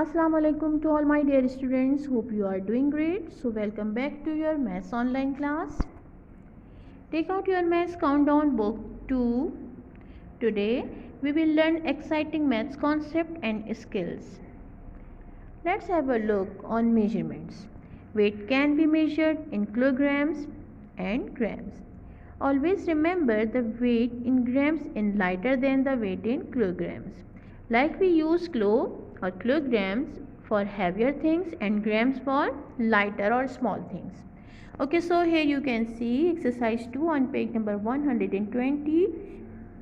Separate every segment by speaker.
Speaker 1: Assalamu alaikum to all my dear students. Hope you are doing great. So welcome back to your maths online class. Take out your maths countdown book 2. Today we will learn exciting maths concept and skills. Let's have a look on measurements. Weight can be measured in kilograms and grams. Always remember the weight in grams is lighter than the weight in kilograms. Like we use kilo or kilograms for heavier things and grams for lighter or small things. Okay, so here you can see exercise 2 on page number 120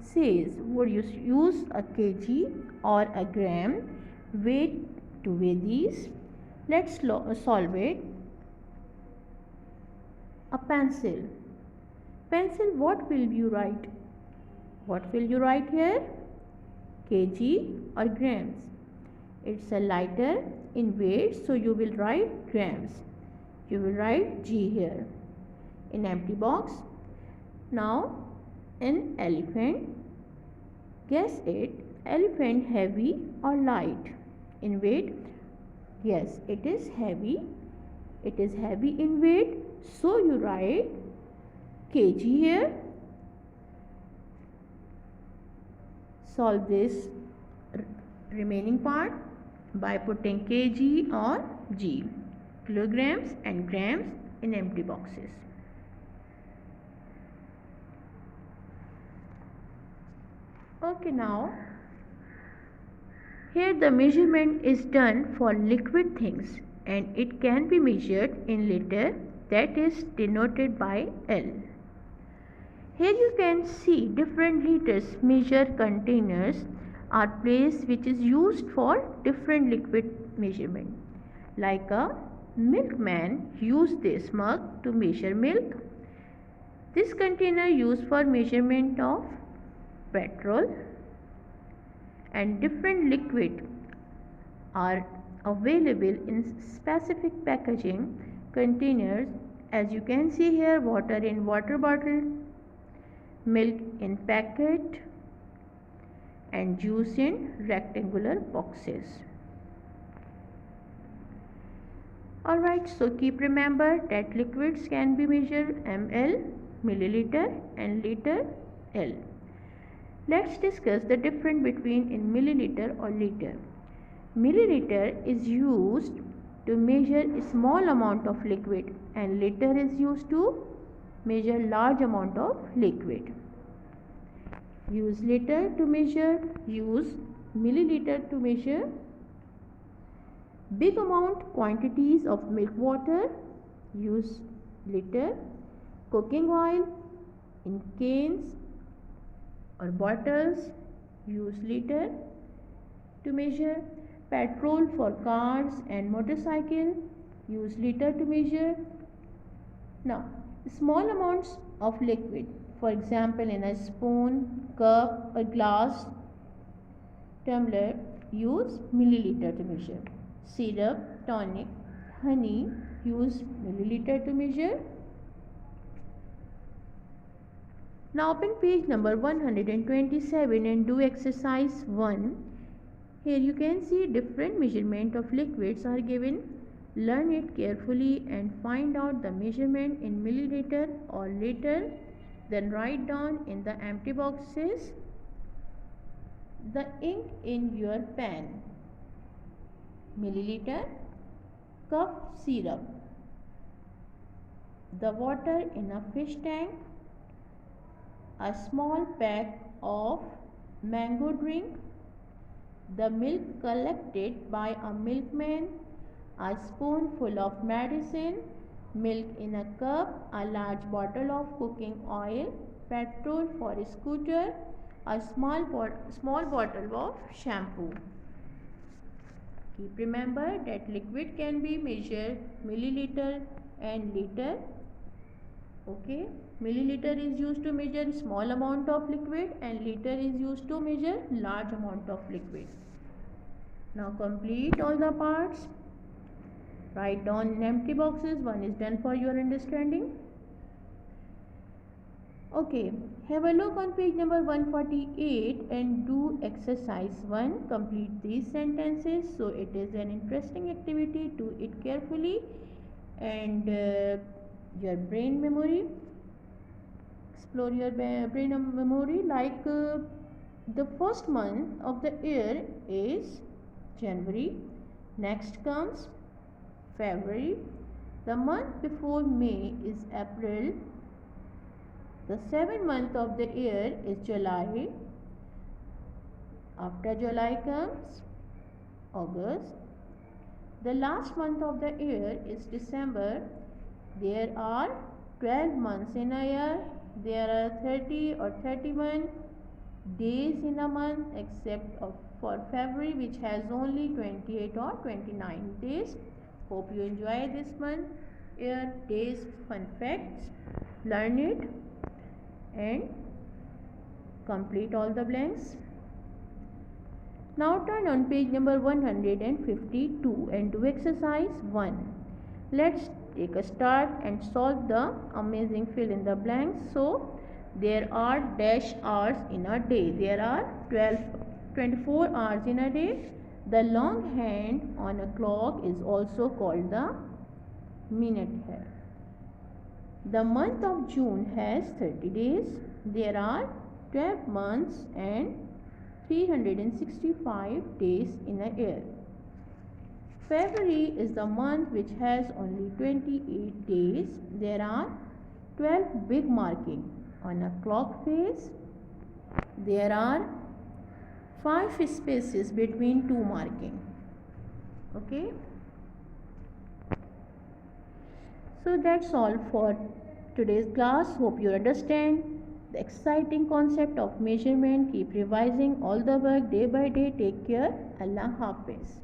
Speaker 1: says would you use a kg or a gram weight to weigh these. Let's solve it. A pencil. Pencil, what will you write? What will you write here? Kg or grams? It's a lighter in weight, so you will write grams. You will write G here in empty box. Now, an elephant. Guess it. Elephant heavy or light in weight? Yes, it is heavy. It is heavy in weight, so you write kg here. Solve this remaining part by putting kg or g, kilograms and grams in empty boxes. Okay, now here the measurement is done for liquid things and it can be measured in liter, that is denoted by L. Here you can see different liters measure containers are placed which is used for different liquid measurement. Like a milkman used this mug to measure milk. This container used for measurement of petrol, and different liquid are available in specific packaging containers. As you can see here, water in water bottle, milk in packet and juice in rectangular boxes. Alright, so keep remember that liquids can be measured ml, milliliter and liter L. Let's discuss the difference between in milliliter or liter. Milliliter is used to measure a small amount of liquid and liter is used to measure large amount of liquid. Use liter to measure, use milliliter to measure big amount quantities of milk water, use liter. Cooking oil in cans or bottles, use liter to measure. Petrol for cars and motorcycle, use liter to measure. Now, small amounts of liquid, for example in a spoon, cup or glass, tumbler, use milliliter to measure. Syrup, tonic, honey, use milliliter to measure. Now open page number 127 and do exercise 1. Here you can see different measurement of liquids are given. Learn it carefully and find out the measurement in milliliter or liter. Then write down in the empty boxes the ink in your pen. Milliliter, cup syrup, the water in a fish tank, a small pack of mango drink, the milk collected by a milkman, a spoonful of medicine, milk in a cup, a large bottle of cooking oil, petrol for a scooter, a small bottle of shampoo. Keep remember that liquid can be measured milliliter and liter. Okay, milliliter is used to measure small amount of liquid and liter is used to measure large amount of liquid. Now complete all the parts. Write down in empty boxes. One is done for your understanding. Okay, have a look on page number 148 and do exercise 1. Complete these sentences. So, it is an interesting activity. Do it carefully and your brain memory. Explore your brain memory. Like the first month of the year is January. Next comes February. The month before May is April. The seventh month of the year is July. After July comes August. The last month of the year is December. There are 12 months in a year. There are 30 or 31 days in a month except for February, which has only 28 or 29 days. Hope you enjoy this month. Year, days, fun facts. Learn it and complete all the blanks. Now turn on page number 152 and do exercise 1. Let's take a start and solve the amazing fill in the blanks. So there are dash hours in a day. There are 24 hours in a day. The long hand on a clock is also called the minute hand. The month of June has 30 days. There are 12 months and 365 days in a year. February is the month which has only 28 days. There are 12 big markings on a clock face. There are 5 spaces between 2 markings. Okay. So that's all for today's class. Hope you understand the exciting concept of measurement. Keep revising all the work day by day. Take care. Allah Hafiz.